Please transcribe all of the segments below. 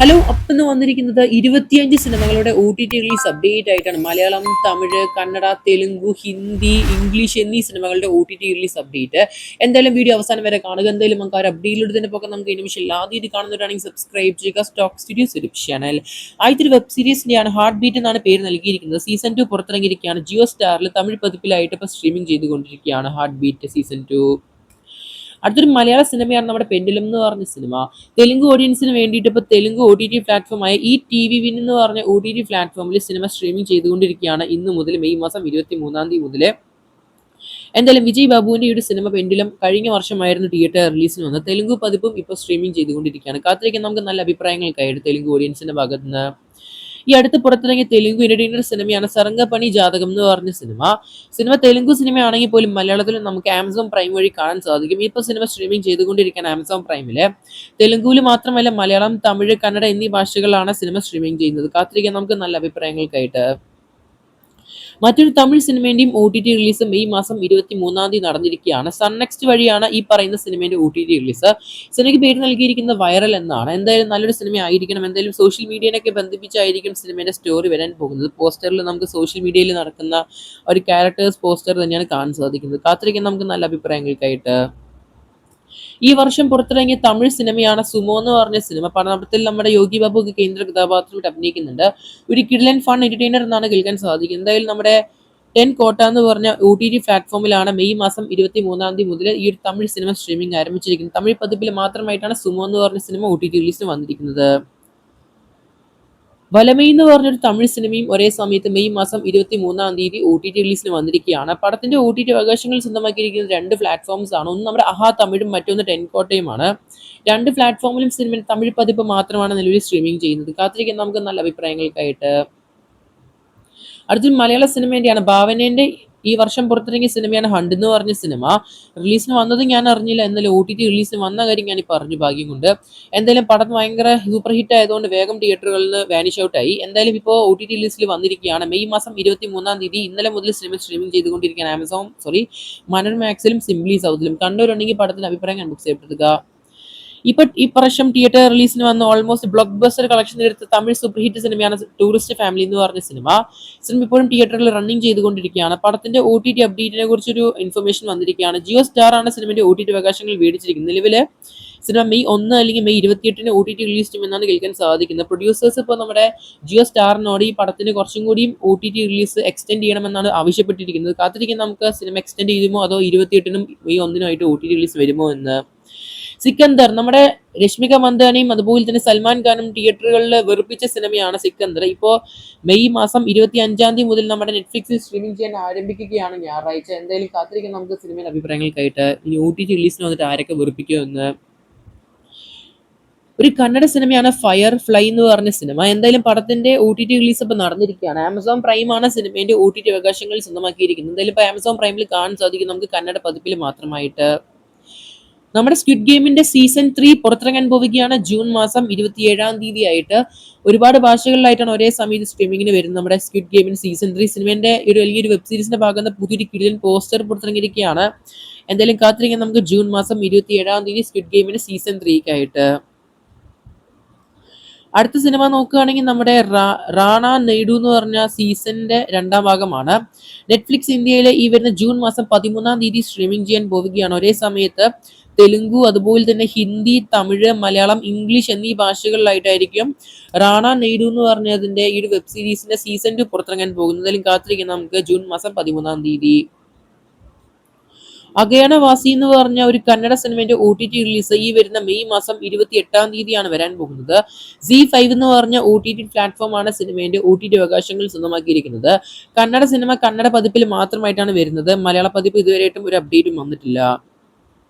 Hello അപ്പെന്ന് വന്നിരിക്കുന്നത് 25 സിനിമകളുടെ OTT release update ആയിട്ടാണ്. മലയാളം, തമിഴ്, കന്നഡ, തെലുങ്കു, ഹിന്ദി, ഇംഗ്ലീഷ് എന്നീ സിനിമകളുടെ OTT റിലീസ് അപ്ഡേറ്റ്. എന്തായാലും വീഡിയോ അവസാനം വരെ കാണുക. എന്തായാലും നമുക്ക് ആ ഒരു അപ്ഡേറ്റിലൂടെ തന്നെ പോകാം. നമുക്ക് ഈ നിമിഷം ആദ്യമായിട്ട് കാണുന്നവരാണെങ്കിൽ സബ്സ്ക്രൈബ് ചെയ്യുക. Stock studios YouTube channel. ആദ്യത്തെ ഒരു വെബ് സീരീസിന്റെയാണ് ഹാർട്ട് ബീറ്റ് എന്നാണ് പേര് നൽകിയിരിക്കുന്നത്. സീസൺ 2 പുറത്തിറങ്ങിയിരിക്കുകയാണ്. ജിയോ സ്റ്റാറിൽ തമിഴ് പതിപ്പിലായിട്ട് ഇപ്പോൾ സ്ട്രീമിംഗ് ചെയ്തുകൊണ്ടിരിക്കുകയാണ് ഹാർട്ട് ബീറ്റ് സീസൺ 2. അടുത്തൊരു മലയാള സിനിമയാണ് നമ്മുടെ പെൻഡുലം എന്ന് പറഞ്ഞ സിനിമ. തെലുങ്ക് ഓഡിയൻസിന് വേണ്ടിയിട്ട് ഇപ്പോൾ തെലുങ്ക് OTT പ്ലാറ്റ്ഫോമായ ഈ TV വിൻ എന്ന് പറഞ്ഞ OTT പ്ലാറ്റ്ഫോമിൽ സിനിമ സ്ട്രീമിംഗ് ചെയ്തുകൊണ്ടിരിക്കുകയാണ് ഇന്ന് മുതൽ മെയ് മാസം 23-ാം തീയതി മുതൽ. എന്തായാലും വിജയ് ബാബുവിന്റെ ഈ ഒരു സിനിമ പെൻഡുലം കഴിഞ്ഞ വർഷമായിരുന്നു തിയേറ്റർ റിലീസിന് വന്നത്. തെലുങ്ക് പതിപ്പും ഇപ്പോൾ സ്ട്രീമിംഗ് ചെയ്തുകൊണ്ടിരിക്കുകയാണ്. കാത്തിരിക്കാൻ നമുക്ക് നല്ല അഭിപ്രായങ്ങൾക്കായിട്ട് തെലുങ്ക് ഓഡിയൻസിന്റെ ഭാഗത്ത് നിന്ന്. ഈ അടുത്ത് പുറത്തിറങ്ങിയ തെലുങ്ക് എന്റർടൈനർ സിനിമയാണ് സരംഗപണി ജാതകം എന്ന് പറഞ്ഞ സിനിമ. സിനിമ തെലുങ്ക് സിനിമയാണെങ്കിൽ പോലും മലയാളത്തിൽ നമുക്ക് ആമസോൺ പ്രൈം വഴി കാണാൻ സാധിക്കും. ഇപ്പോൾ സിനിമ സ്ട്രീമിംഗ് ചെയ്തുകൊണ്ടിരിക്കുകയാണ് ആമസോൺ പ്രൈമില്. തെലുങ്കുവിൽ മാത്രമല്ല മലയാളം, തമിഴ്, കന്നഡ എന്നീ ഭാഷകളിലാണ് സിനിമ സ്ട്രീമിംഗ് ചെയ്യുന്നത്. കാത്തിരിക്കാൻ നമുക്ക് നല്ല അഭിപ്രായങ്ങൾക്കായിട്ട്. മറ്റൊരു തമിഴ് സിനിമേന്റെയും OTT റിലീസ് മെയ് മാസം 23-ാം തീയതി നടന്നിരിക്കുകയാണ്. സൺ നെക്സ്റ്റ് വഴിയാണ് ഈ പറയുന്ന സിനിമേന്റെ OTT റിലീസ്. സിനിമയ്ക്ക് പേര് നൽകിയിരിക്കുന്നത് വൈറൽ എന്നാണ്. എന്തായാലും നല്ലൊരു സിനിമ ആയിരിക്കണം. എന്തായാലും സോഷ്യൽ മീഡിയനൊക്കെ ബന്ധിപ്പിച്ചായിരിക്കും സിനിമയുടെ സ്റ്റോറി വരാൻ പോകുന്നത്. പോസ്റ്ററിൽ നമുക്ക് സോഷ്യൽ മീഡിയയിൽ നടക്കുന്ന ഒരു ക്യാരക്ടേഴ്സ് പോസ്റ്റർ തന്നെയാണ് കാണാൻ സാധിക്കുന്നത്. കാത്തിരിക്കാൻ നമുക്ക് നല്ല അഭിപ്രായങ്ങൾക്കായിട്ട്. ഈ വർഷം പുറത്തിറങ്ങിയ തമിഴ് സിനിമയാണ് സുമോ എന്ന് പറഞ്ഞ സിനിമ. പടത്തിൽ നമ്മുടെ യോഗി ബാബു ഒക്കെ കേന്ദ്ര കഥാപാത്രമായിട്ട് അഭിനയിക്കുന്നുണ്ട്. ഒരു കിഡ്ലൻ ഫൺ എന്റർടൈനർ എന്നാണ് കേൾക്കാൻ സാധിക്കുന്നത്. എന്തായാലും നമ്മുടെ ടെൻ കോട്ട എന്ന് പറഞ്ഞ OTT പ്ലാറ്റ്ഫോമിലാണ് മെയ് മാസം 23-ാം തീയതി മുതൽ ഈ ഒരു തമിഴ് സിനിമ സ്ട്രീമിംഗ് ആരംഭിച്ചിരിക്കുന്നത്. തമിഴ് പതിപ്പിൽ മാത്രമായിട്ടാണ് സുമോ എന്ന് പറഞ്ഞ സിനിമ OTT റിലീസിന് വന്നിരിക്കുന്നത്. വലമൈ എന്ന് പറഞ്ഞൊരു തമിഴ് സിനിമയും ഒരേ സമയത്ത് മെയ് മാസം 23-ാം തീയതി OTT റിലീസിന് വന്നിരിക്കുകയാണ്. പടത്തിന്റെ OTT അവകാശങ്ങൾ സ്വന്തമാക്കിയിരിക്കുന്നത് രണ്ട് പ്ലാറ്റ്ഫോംസ് ആണ്. ഒന്ന് നമ്മുടെ അഹാ തമിഴും മറ്റൊന്ന് ടെൻകോട്ടയുമാണ്. രണ്ട് പ്ലാറ്റ്ഫോമിലും സിനിമ തമിഴ് പതിപ്പ് മാത്രമാണ് നിലവിൽ സ്ട്രീമിംഗ് ചെയ്യുന്നത്. കാത്തിരിക്കാൻ നമുക്ക് നല്ല അഭിപ്രായങ്ങൾക്കായിട്ട്. അടുത്തൊരു മലയാള സിനിമേന്റെയാണ് ഭാവനേന്റെ ഈ വർഷം പുറത്തിറങ്ങിയ സിനിമയാണ് ഹണ്ട് എന്ന് പറഞ്ഞ സിനിമ. റിലീസിന് വന്നത് ഞാൻ അറിഞ്ഞില്ല, എന്നാലും OTT റിലീസിന് വന്ന കാര്യം ഞാൻ പറഞ്ഞു ഭാഗ്യം കൊണ്ട്. എന്തായാലും പടം ഭയങ്കര സൂപ്പർ ഹിറ്റ് ആയതുകൊണ്ട് വേഗം തിയേറ്ററുകളിൽ നിന്ന് വാനിഷ് ഔട്ട് ആയി. എന്തായാലും ഇപ്പോൾ OTT റിലീസിൽ വന്നിരിക്കുകയാണ് മെയ് മാസം 23-ാം തീയതി. ഇന്നലെ മുതൽ സിനിമ സ്ട്രീമിംഗ് ചെയ്തുകൊണ്ടിരിക്കുകയാണ് മനോമാക്സിലും സിംപ്ലി സൗത്തിലും. കണ്ടവരുണ്ടെങ്കിൽ പടത്തിന്റെ അഭിപ്രായം കൺബുക്ക് ചെയ്യപ്പെടുക. ഈ പ്രാവശ്യം തിയേറ്റർ റിലീസിന് വന്ന ഓൾമോസ്റ്റ് ബ്ലോക്ക് ബസ്റ്റർ കളക്ഷൻ എടുത്ത തമിഴ് സൂപ്പർ ഹിറ്റ് സിനിമയാണ് ടൂറിസ്റ്റ് ഫാമിലി എന്ന് പറഞ്ഞ സിനിമ. സിനിമ ഇപ്പോഴും തിയേറ്ററിൽ റണ്ണിങ് ചെയ്തുകൊണ്ടിരിക്കുകയാണ്. പടത്തിന്റെ OTT അപ്ഡേറ്റിനെ കുറിച്ചൊരു ഇൻഫർമേഷൻ വന്നിരിക്കുകയാണ്. ജിയോ സ്റ്റാർ ആണ് സിനിമയുടെ OTT അവകാശങ്ങൾ മേടിച്ചിരിക്കുന്നത്. നിലവിലെ സിനിമ മെയ് 1 അല്ലെങ്കിൽ മെയ് 28-ന് OTT റിലീസ് ചെയ്യുമെന്നാണ് കേൾക്കാൻ സാധിക്കുന്നത്. പ്രൊഡ്യൂസേഴ്സ് ഇപ്പോൾ നമ്മുടെ ജിയോ സ്റ്റാറിനോട് ഈ പടത്തിന് കുറച്ചും കൂടിയും OTT റിലീസ് എക്സ്റ്റെൻഡ് ചെയ്യണമെന്നാണ് ആവശ്യപ്പെട്ടിരിക്കുന്നത്. കാത്തിരിക്കാൻ നമുക്ക് സിനിമ എക്സ്റ്റെൻഡ് ചെയ്യുമോ അതോ 28-നും മെയ് 1-നും OTT റിലീസ് വരുമോ എന്ന്. സിക്കന്ദർ നമ്മുടെ രശ്മിക മന്ദാനയും അതുപോലെ തന്നെ സൽമാൻ ഖാനും തിയേറ്ററുകളിൽ വെറുപ്പിച്ച സിനിമയാണ് സിക്കന്ദർ. ഇപ്പോൾ മെയ് മാസം 25-ാം തീയതി മുതൽ നമ്മുടെ നെറ്റ്ഫ്ലിക്സിൽ സ്ട്രീമിംഗ് ചെയ്യാൻ ആരംഭിക്കുകയാണ് ഞായറാഴ്ച. എന്തായാലും കാത്തിരിക്കാൻ നമുക്ക് സിനിമയുടെ അഭിപ്രായങ്ങൾക്കായിട്ട്. ഇനി OTT റിലീസിന് വന്നിട്ട് ആരൊക്കെ വെറുപ്പിക്കുമെന്ന്. ഒരു കന്നഡ സിനിമയാണ് ഫയർ ഫ്ലൈ എന്ന് പറഞ്ഞ സിനിമ. എന്തായാലും പടത്തിന്റെ OTT റിലീസ് ഇപ്പോൾ നടന്നിരിക്കുകയാണ്. ആമസോൺ പ്രൈം ആണ് സിനിമയുടെ OTT അവകാശങ്ങൾ സ്വന്തമാക്കിയിരിക്കുന്നത്. എന്തായാലും ഇപ്പോൾ ആമസോൺ പ്രൈമിൽ കാണാൻ സാധിക്കും നമുക്ക് കന്നഡ പതിപ്പിൽ മാത്രമായിട്ട്. നമ്മുടെ സ്ക്വിഡ് ഗെയിമിന്റെ സീസൺ 3 പുറത്തിറങ്ങാൻ പോവുകയാണ് ജൂൺ മാസം 27-ാം തീയതി ആയിട്ട്. ഒരുപാട് ഭാഷകളിലായിട്ടാണ് ഒരേ സമയത്ത് സ്ട്രീമിങ്ങിന് വരുന്നത്. നമ്മുടെ സ്ക്വിഡ് ഗെയിമിന്റെ സീസൺ 3 സിനിമന്റെ വലിയൊരു വെബ് സീരീസിന്റെ ഭാഗത്ത് പുതിയൊരു കിടിലൻ പോസ്റ്റർ പുറത്തിറങ്ങിയിരിക്കുകയാണ്. എന്തായാലും കാത്തിരിക്കാൻ നമുക്ക് ജൂൺ മാസം 27-ാം തീയതി സ്ക്വിഡ് ഗെയിമിന്റെ സീസൺ 3-ക്കായിട്ട്. അടുത്ത സിനിമ നോക്കുകയാണെങ്കിൽ നമ്മുടെ റാണ നെയ്ഡു എന്ന് പറഞ്ഞ സീസണിന്റെ 2ാം ഭാഗമാണ്. നെറ്റ്ഫ്ലിക്സ് ഇന്ത്യയിലെ ഈ വരുന്ന ജൂൺ മാസം 13-ാം തീയതി സ്ട്രീമിംഗ് ചെയ്യാൻ പോവുകയാണ്. ഒരേ സമയത്ത് തെലുങ്കു അതുപോലെ തന്നെ ഹിന്ദി, തമിഴ്, മലയാളം, ഇംഗ്ലീഷ് എന്നീ ഭാഷകളിലായിട്ടായിരിക്കും റാണ നെയ്ഡു എന്ന് പറഞ്ഞതിന്റെ ഈ ഒരു വെബ് സീരീസിന്റെ സീസൺ 2 പുറത്തിറങ്ങാൻ പോകുന്നതിലും കാത്തിരിക്കാൻ നമുക്ക് ജൂൺ മാസം 13-ാം തീയതി. അഗയണവാസി എന്ന് പറഞ്ഞ ഒരു കന്നഡ സിനിമയുടെ OTT റിലീസ് ഈ വരുന്ന മെയ് മാസം 28-ാം തീയതിയാണ് വരാൻ പോകുന്നത്. ZEE5 എന്ന് പറഞ്ഞ OTT പ്ലാറ്റ്ഫോമാണ് സിനിമയുടെ OTT അവകാശങ്ങൾ സ്വന്തമാക്കിയിരിക്കുന്നത്. കന്നഡ സിനിമ കന്നഡ പതിപ്പിൽ മാത്രമായിട്ടാണ് വരുന്നത്. മലയാള പതിപ്പ് ഇതുവരെയായിട്ടും ഒരു അപ്ഡേറ്റും വന്നിട്ടില്ല.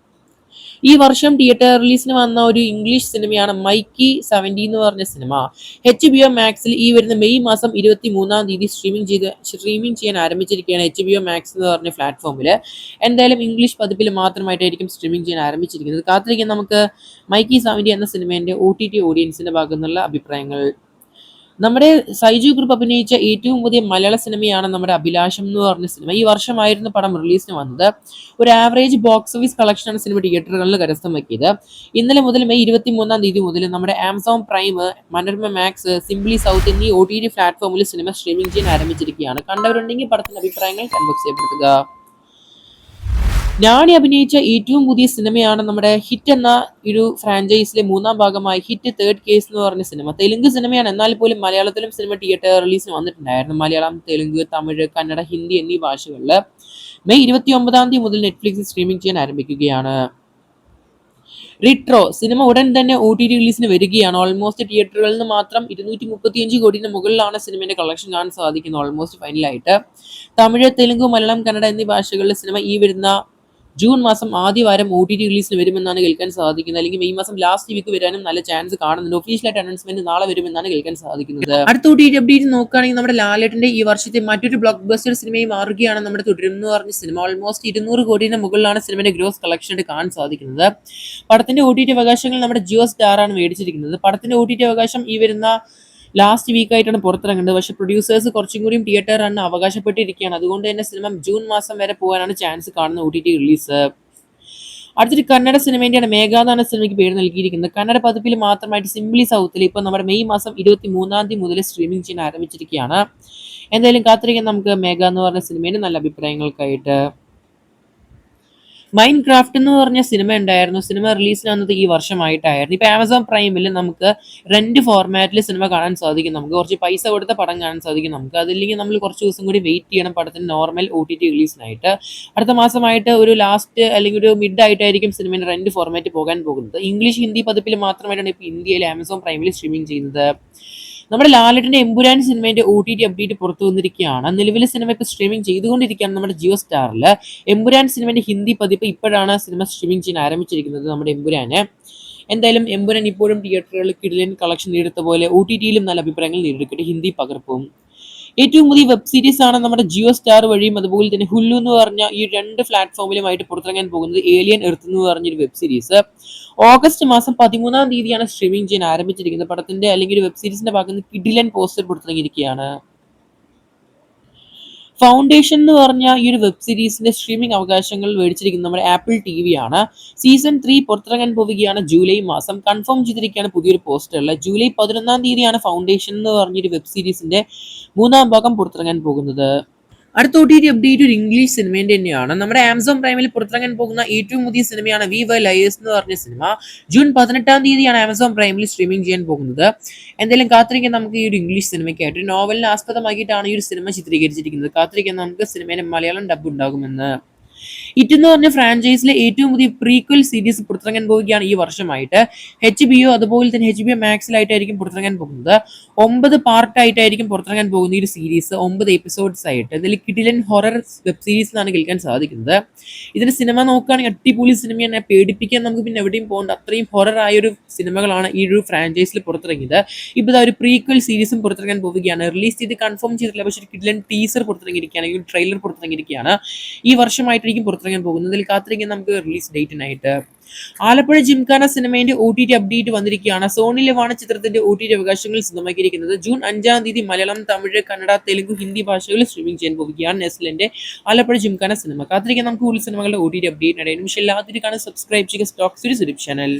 ഈ വർഷം തിയേറ്റർ റിലീസിന് വന്ന ഒരു ഇംഗ്ലീഷ് സിനിമയാണ് മൈക്കി 70 എന്ന് പറഞ്ഞ സിനിമ. HBO മാക്സിൽ ഈ വരുന്ന മെയ് മാസം 23-ാം തീയതി സ്ട്രീമിംഗ് ചെയ്യാൻ ആരംഭിച്ചിരിക്കുകയാണ് HBO മാക്സ് എന്ന് പറഞ്ഞ പ്ലാറ്റ്ഫോമിൽ. എന്തായാലും ഇംഗ്ലീഷ് പതിപ്പിൽ മാത്രമായിട്ടായിരിക്കും സ്ട്രീമിംഗ് ചെയ്യാൻ ആരംഭിച്ചിരിക്കുന്നത്. കാത്തിരിക്കാൻ നമുക്ക് മൈക്കി 70 എന്ന സിനിമേന്റെ OTT ഓഡിയൻസിന്റെ ഭാഗത്തു നിന്നുള്ള അഭിപ്രായങ്ങൾ. നമ്മുടെ സൈജു ഗ്രൂപ്പ് അഭിനയിച്ച ഏറ്റവും പുതിയ മലയാള സിനിമയാണ് നമ്മുടെ അഭിലാഷം എന്ന് പറഞ്ഞ സിനിമ. ഈ വർഷമായിരുന്നു പടം റിലീസിന് വന്നത്. ഒരു ആവറേജ് ബോക്സ് ഓഫീസ് കളക്ഷനാണ് സിനിമ തിയേറ്ററുകളിൽ കരസ്ഥമാക്കിയത്. ഇന്നലെ മുതൽ മെയ് 23 മുതൽ നമ്മുടെ Amazon Prime, Manorama Max, Simply South എന്നീ OTT പ്ലാറ്റ്ഫോമിൽ സിനിമ സ്ട്രീമിംഗ് ചെയ്യാൻ ആരംഭിച്ചിരിക്കുകയാണ്. കണ്ടവരുണ്ടെങ്കിൽ പടത്തിന്റെ അഭിപ്രായങ്ങൾ കമന്റ് ചെയ്യപ്പെടുത്തുക. നാണി അഭിനയിച്ച ഏറ്റവും പുതിയ സിനിമയാണ് നമ്മുടെ ഹിറ്റ് എന്ന ഒരു ഫ്രാഞ്ചൈസിലെ മൂന്നാം ഭാഗമായി ഹിറ്റ് തേർഡ് കേസ് എന്ന് പറഞ്ഞ സിനിമ. തെലുങ്ക് സിനിമയാണ്, എന്നാൽ പോലും മലയാളത്തിലും സിനിമ തിയേറ്റർ റിലീസിന് വന്നിട്ടുണ്ടായിരുന്നു. മലയാളം, തെലുങ്ക്, തമിഴ്, കന്നഡ, ഹിന്ദി എന്നീ ഭാഷകളിൽ മെയ് 29 മുതൽ നെറ്റ്ഫ്ലിക്സിൽ സ്ട്രീമിംഗ് ചെയ്യാൻ ആരംഭിക്കുകയാണ്. റിട്രോ സിനിമ ഉടൻ തന്നെ OTT റിലീസിന് വരികയാണ്. ഓൾമോസ്റ്റ് തിയേറ്ററുകളിൽ നിന്ന് മാത്രം 235 കോടിയുടെ മുകളിലാണ് സിനിമയുടെ കളക്ഷൻ കാണാൻ സാധിക്കുന്നത്. ഓൾമോസ്റ്റ് ഫൈനലായിട്ട് തമിഴ്, തെലുങ്ക്, മലയാളം, കന്നഡ എന്നീ ഭാഷകളിലെ സിനിമ ഈ വരുന്ന ജൂൺ മാസം ആദ്യവാരം OTT റിലീസിന് വരുമെന്നാണ് കേൾക്കാൻ സാധിക്കുന്നത്. അല്ലെങ്കിൽ മെയ് മാസം ലാസ്റ്റ് വീക്ക് വരാനും നല്ല ചാൻസ് കാണുന്നുണ്ട്. ഒഫീഷ്യലായിട്ട് അനൗൺസ്മെന്റ് നാളെ വരുമെന്നാണ് കേൾക്കാൻ സാധിക്കുന്നത്. അടുത്ത OTT അപ്ഡേറ്റ് നോക്കുകയാണെങ്കിൽ നമ്മുടെ ലാലേട്ടന്റെ ഈ വർഷത്തെ മറ്റൊരു ബ്ലോക്ക് ബസ്റ്റർ സിനിമയായി മാറുകയാണ് നമ്മുടെ തുടരും എന്ന് പറഞ്ഞ സിനിമ. ഓൾമോസ്റ്റ് 200 കോടിയുടെ മുകളിലാണ് സിനിമയുടെ ഗ്രോസ് കളക്ഷൻ കാണാൻ സാധിക്കുന്നത്. പടത്തിന്റെ OTT അവകാശങ്ങൾ നമ്മുടെ ജിയോ സ്റ്റാർ ആണ് മേടിച്ചിരിക്കുന്നത്. പടത്തിന്റെ OTT അവകാശം ഈ വരുന്ന ലാസ്റ്റ് വീക്കായിട്ടാണ് പുറത്തിറങ്ങുന്നത്. പക്ഷെ പ്രൊഡ്യൂസേഴ്സ് കുറച്ചും കൂടിയും തിയേറ്റർ റൺ അവകാശപ്പെട്ടിരിക്കുകയാണ്. അതുകൊണ്ട് തന്നെ സിനിമ ജൂൺ മാസം വരെ പോകാനാണ് ചാൻസ് കാണുന്ന OTT റിലീസ്. അടുത്തൊരു കന്നഡ സിനിമേന്റെയാണ് മേഘ എന്നാണ് സിനിമയ്ക്ക് പേര് നൽകിയിരിക്കുന്നത്. കന്നഡ പതിപ്പിൽ മാത്രമായിട്ട് സിംപ്ലി സൗത്തിൽ ഇപ്പൊ നമ്മുടെ മെയ് മാസം 23 മുതൽ സ്ട്രീമിംഗ് ചെയ്യാൻ ആരംഭിച്ചിരിക്കുകയാണ്. എന്തായാലും കാത്തിരിക്കാൻ നമുക്ക് മേഘ എന്ന് പറഞ്ഞ സിനിമയുടെ നല്ല അഭിപ്രായങ്ങൾക്കായിട്ട്. മൈൻഡ് ക്രാഫ്റ്റ് എന്ന് പറഞ്ഞ സിനിമ ഉണ്ടായിരുന്നു. സിനിമ റിലീസിന് വന്നത് ഈ വർഷമായിട്ടായിരുന്നു. ഇപ്പൊ ആമസോൺ പ്രൈമിൽ നമുക്ക് റെന്റ് ഫോർമാറ്റിൽ സിനിമ കാണാൻ സാധിക്കും. നമുക്ക് കുറച്ച് പൈസ കൊടുത്ത പടം കാണാൻ സാധിക്കും. നമുക്ക് അതില്ലെങ്കിൽ നമ്മൾ കുറച്ച് ദിവസം കൂടി വെയിറ്റ് ചെയ്യണം പടത്തിന് നോർമൽ OTT റിലീസിനായിട്ട്. അടുത്ത മാസമായിട്ട് ഒരു ലാസ്റ്റ് അല്ലെങ്കിൽ ഒരു മിഡ് ആയിട്ടായിരിക്കും സിനിമയുടെ റെന്റ് ഫോർമാറ്റ് പോകാൻ പോകുന്നത്. ഇംഗ്ലീഷ്, ഹിന്ദി പതിപ്പിൽ മാത്രമായിട്ടാണ് ഇപ്പോൾ ഇന്ത്യയിൽ ആമസോൺ പ്രൈമിൽ സ്ട്രീമിംഗ് ചെയ്യുന്നത്. നമ്മുടെ ലാലേട്ടന്റെ എമ്പുരാൻ സിനിമയുടെ OTT അപ്ഡേറ്റ് പുറത്തു വന്നിരിക്കുകയാണ്. നിലവിലെ സിനിമ ഇപ്പോൾ സ്ട്രീമിംഗ് ചെയ്തുകൊണ്ടിരിക്കുകയാണ് നമ്മുടെ ജിയോ സ്റ്റാറിൽ. എമ്പുരാൻ സിനിമയുടെ ഹിന്ദി പതിപ്പ് ഇപ്പോഴാണ് സിനിമ സ്ട്രീമിംഗ് ചെയ്യാൻ ആരംഭിച്ചിരിക്കുന്നത് നമ്മുടെ എമ്പുരാന്. എന്തായാലും എമ്പുരാൻ ഇപ്പോഴും തിയേറ്ററുകളിൽ കിടിലൻ കളക്ഷൻ നേടുത്ത പോലെ OTTയിലും നല്ല അഭിപ്രായങ്ങൾ നേടിയെടുക്കട്ടെ. ഹിന്ദി പകർപ്പും ഏറ്റവും പുതിയ വെബ് സീരീസ് ആണ് നമ്മുടെ ജിയോ സ്റ്റാർ വഴിയും അതുപോലെ തന്നെ ഹുല്ലു എന്ന് പറഞ്ഞ ഈ രണ്ട് പ്ലാറ്റ്ഫോമിലുമായിട്ട് പുറത്തിറങ്ങാൻ പോകുന്നത് ഏലിയൻ എർത്ത് എന്ന് പറഞ്ഞൊരു വെബ് സീരീസ്. ഓഗസ്റ്റ് മാസം 13 സ്ട്രീമിംഗ് ചെയ്യാൻ ആരംഭിച്ചിരിക്കുന്നത്. പടത്തിന്റെ അല്ലെങ്കിൽ വെബ് സീരീസിന്റെ ഭാഗത്ത് കിഡിലൻ പോസ്റ്റർ പുറത്തിറങ്ങിയിരിക്കുകയാണ്. ഫൗണ്ടേഷൻ എന്ന് പറഞ്ഞ ഈ ഒരു വെബ് സീരീസിന്റെ സ്ട്രീമിംഗ് അവകാശങ്ങൾ മേടിച്ചിരിക്കുന്നത് നമ്മുടെ ആപ്പിൾ TV ആണ്. സീസൺ 3 പുറത്തിറങ്ങാൻ പോവുകയാണ് ജൂലൈ മാസം. കൺഫേം ചെയ്തിരിക്കുകയാണ് പുതിയൊരു പോസ്റ്ററിൽ. ജൂലൈ 11 ഫൗണ്ടേഷൻ എന്ന് പറഞ്ഞൊരു വെബ് സീരീസിന്റെ മൂന്നാം ഭാഗം പുറത്തിറങ്ങാൻ പോകുന്നത്. അടുത്ത OTT അപ്ഡേറ്റ് ഒരു ഇംഗ്ലീഷ് സിനിമേന്റെ തന്നെയാണ്. നമ്മുടെ ആമസോൺ പ്രൈമിൽ പുറത്തിറങ്ങാൻ പോകുന്ന ഏറ്റവും പുതിയ സിനിമയാണ് വി വൈ ലയേഴ്സ് എന്ന് പറഞ്ഞ സിനിമ. ജൂൺ 18 ആമസോൺ പ്രൈമിൽ സ്ട്രീമിംഗ് ചെയ്യാൻ പോകുന്നത്. എന്തായാലും കാത്തിരിക്കാൻ നമുക്ക് ഈ ഒരു ഇംഗ്ലീഷ് സിനിമയ്ക്കായിട്ട് ഒരു നോവലിനെ ആസ്പദമാക്കിയിട്ടാണ് ഈ ഒരു സിനിമ ചിത്രീകരിച്ചിരിക്കുന്നത്. കാത്തിരിക്കാൻ നമുക്ക് സിനിമയുടെ മലയാളം ഡബ് ഉണ്ടാകുമെന്ന്. ഇറ്റ് എന്ന് പറഞ്ഞ ഫ്രാഞ്ചൈസിലെ ഏറ്റവും പുതിയ പ്രീക്വൽ സീരീസ് പുറത്തിറങ്ങാൻ പോവുകയാണ് ഈ വർഷമായിട്ട്. HBO അതുപോലെ തന്നെ HBO മാക്സിലായിട്ടായിരിക്കും പുറത്തിറങ്ങാൻ പോകുന്നത്. 9 പാർട്ടായിട്ടായിരിക്കും പുറത്തിറങ്ങാൻ പോകുന്ന ഈ ഒരു സീരീസ്, 9 എപ്പിസോഡ്സ് ആയിട്ട്. ഇതിൽ കിടിലൻ ഹൊറർ വെബ് സീരീസ് എന്നാണ് കേൾക്കാൻ സാധിക്കുന്നത്. ഇതിന്റെ സിനിമ നോക്കുകയാണെങ്കിൽ അടിപൊളി സിനിമയാണ്. പേടിപ്പിക്കാൻ നമുക്ക് പിന്നെ എവിടെയും പോകേണ്ട അത്രയും ഹൊറർ ആയ ഒരു സിനിമകളാണ് ഈ ഒരു ഫ്രാഞ്ചൈസിൽ പുറത്തിറങ്ങിയത്. ഇപ്പോൾ ഒരു പ്രീക്വൽ സീരീസും പുറത്തിറങ്ങാൻ പോവുകയാണ്. റിലീസ് ചെയ്ത് കൺഫേം ചെയ്തിട്ടില്ല, പക്ഷേ ഒരു കിടിലൻ ടീസർ പുറത്തിറങ്ങിയിരിക്കുകയാണ്, ഒരു ട്രെയിലർ പുറത്തിറങ്ങിയിരിക്കുകയാണ്. ഈ വർഷമായിട്ടായിരിക്കും പുറത്തിറങ്ങാൻ പോകുന്നത്. ഇതിൽ കാത്തിരിക്കാൻ നമുക്ക് റിലീസ് ഡേറ്റിനായിട്ട്. ആലപ്പുഴ ജിംഖാന സിനിമയുടെ OTT അപ്ഡേറ്റ് വന്നിരിക്കുകയാണ്. സോണി ലിവാണ് ചിത്രത്തിന്റെ OTT അവകാശങ്ങൾ സ്വന്തമാക്കിയിരിക്കുന്നത്. ജൂൺ 5 മലയാളം, തമിഴ്, കന്നഡ, തെലുങ്ക്, ഹിന്ദി ഭാഷകളിൽ സ്ട്രീമിംഗ് ചെയ്യാൻ പോവുകയാണ് നെസ്ലിന്റെ ആലപ്പുഴ ജിംഖാന സിനിമ. കാത്തിരിക്കാൻ നമുക്ക് കൂടുതൽ സിനിമകളുടെ OTT അപ്ഡേറ്റ് നടക്കും. പക്ഷേ എല്ലാത്തിനും സബ്സ്ക്രൈബ് ചെയ്യുക സ്റ്റോക്ക് സീരീസ് ചാനൽ.